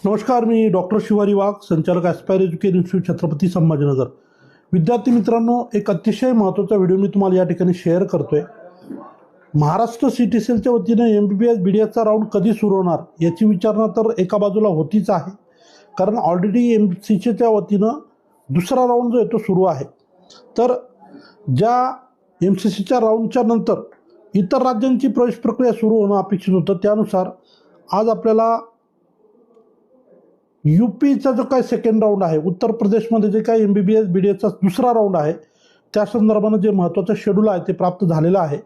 नमस्कार, मी डॉक्टर शिवारी वाघ, संचालक aspire education institute, Chhatrapati Sambhajinagar. विद्यार्थी मित्रांनो, एक अतिशय महत्त्वाचा व्हिडिओ मी तुम्हाला या ठिकाणी शेअर करतोय. महाराष्ट्र CTCLच्या वतीनं MBBS BDSचा राऊंड कधी सुरू होणार याची विचारणा तर एका बाजूला होतीच आहे, कारण ऑलरेडी MCCच्या वतीनं दुसरा राऊंड जो आहे तो सुरू आहे. तर ज्या MCCच्या राऊंडच्या नंतर इतर राज्यांची प्रवेश प्रक्रिया सुरू होणं अपेक्षित होतं, त्यानुसार आज आपल्याला UPचा जो काही सेकंड राऊंड आहे, उत्तर प्रदेशमध्ये जे काही MBBS BDSचा दुसरा राऊंड आहे, त्या संदर्भानं जे महत्त्वाचं शेड्यूल आहे ते प्राप्त झालेलं आहे.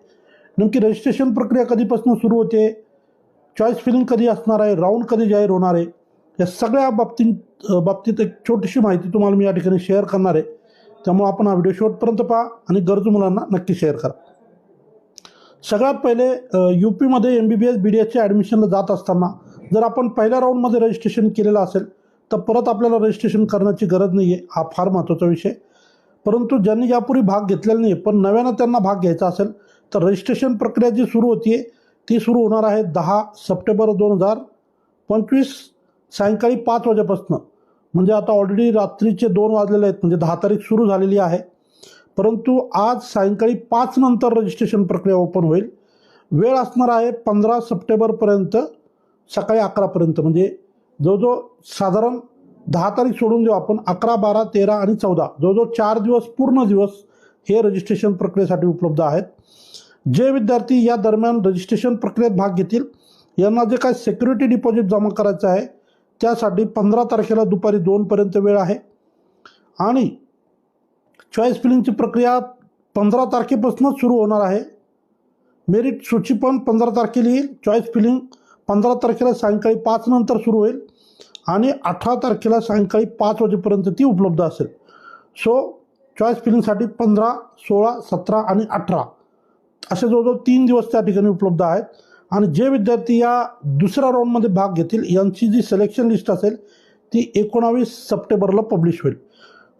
नेमकी रजिस्ट्रेशन प्रक्रिया कधीपासून सुरू होते, चॉईस फिलिंग कधी असणार आहे, राऊंड कधी जाहीर होणार आहे, या सगळ्या बाबतीत एक छोटीशी माहिती तुम्हाला मी या ठिकाणी शेअर करणार आहे. त्यामुळे आपण हा व्हिडिओ शेवटपर्यंत पहा आणि गरजू मुलांना नक्की शेअर करा. सगळ्यात पहिले UPमध्ये MBBS BDSच्या ॲडमिशनला जात असताना जर आपण पहिल्या राऊंडमध्ये रजिस्ट्रेशन केलेलं असेल तर परत आपल्याला रजिस्ट्रेशन करण्याची गरज नाही आहे. हा फार महत्त्वाचा विषय. परंतु ज्यांनी यापूर्वी भाग घेतलेला नाही पण नव्यानं त्यांना भाग घ्यायचा असेल तर रजिस्ट्रेशन प्रक्रिया जी सुरू होती ती सुरू होणार आहे 10 सप्टेंबर 2025 सायंकाळी 5 वाजेपासून. म्हणजे आता ऑलरेडी रात्रीचे 2 वाजलेले आहेत, म्हणजे 10 तारीख सुरू झालेली आहे. परंतु आज सायंकाळी 5 नंतर रजिस्ट्रेशन प्रक्रिया ओपन होईल. वेळ असणार आहे 15 सप्टेंबरपर्यंत सकाळी 11पर्यंत. म्हणजे जवळजवळ साधारण 10 तारीख सोडून देऊ आपण, 11, 12, 13 आणि 14 जवळजवळ 4 दिवस पूर्ण दिवस हे रजिस्ट्रेशन प्रक्रियेसाठी उपलब्ध आहेत. जे विद्यार्थी या दरम्यान रजिस्ट्रेशन प्रक्रियेत भाग घेतील यांना जे काय सिक्युरिटी डिपॉझिट जमा करायचं आहे त्यासाठी 15 तारखेला दुपारी 2पर्यंत वेळ आहे. आणि चॉईस फिलिंगची प्रक्रिया 15 तारखेपासूनच सुरू होणार आहे. मेरिट सूची पण 15 तारखेला येईल. चॉईस फिलिंग 15 तारखेला सायंकाळी 5 नंतर सुरू होईल आणि 18 तारखेला सायंकाळी 5 वाजेपर्यंत ती उपलब्ध असेल. सो चॉईस फिलिंगसाठी 15, 16, 17 आणि 18 असे जवळजवळ 3 दिवस त्या ठिकाणी उपलब्ध आहेत. आणि जे विद्यार्थी या दुसऱ्या राऊंडमध्ये भाग घेतील यांची जी सिलेक्शन लिस्ट असेल ती 19 सप्टेंबरला पब्लिश होईल.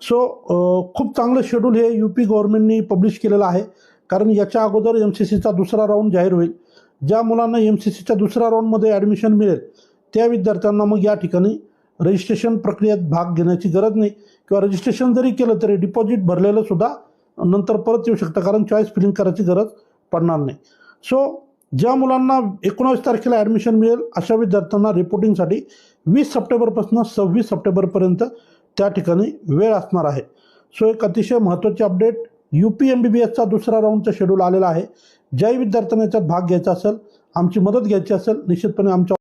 सो खूप चांगलं शेड्यूल हे UP गव्हर्नमेंटनी पब्लिश केलेलं आहे, कारण याच्या अगोदर MCCचा दुसरा राऊंड जाहीर होईल. ज्या मुलांना MCCच्या दुसऱ्या राऊंडमध्ये ॲडमिशन मिळेल त्या विद्यार्थ्यांना मग या ठिकाणी रजिस्ट्रेशन प्रक्रियेत भाग घेण्याची गरज नाही, किंवा रजिस्ट्रेशन जरी केलं तरी डिपॉझिट भरलेलं सुद्धा नंतर परत येऊ शकतं, कारण चॉईस फिलिंग करायची गरज पडणार नाही. सो ज्या मुलांना 19 तारखेला ॲडमिशन मिळेल अशा विद्यार्थ्यांना रिपोर्टिंगसाठी 20 सप्टेंबरपासून 26 सप्टेंबरपर्यंत त्या ठिकाणी वेळ असणार आहे. सो एक अतिशय महत्त्वाची अपडेट, UP MBBSचा दुसरा राऊंडचा शेड्यूल आलेला आहे. ज्याही विद्यार्थ्यांना याच्यात भाग घ्यायचा असेल, आमची मदत घ्यायची असेल, निश्चितपणे आमच्या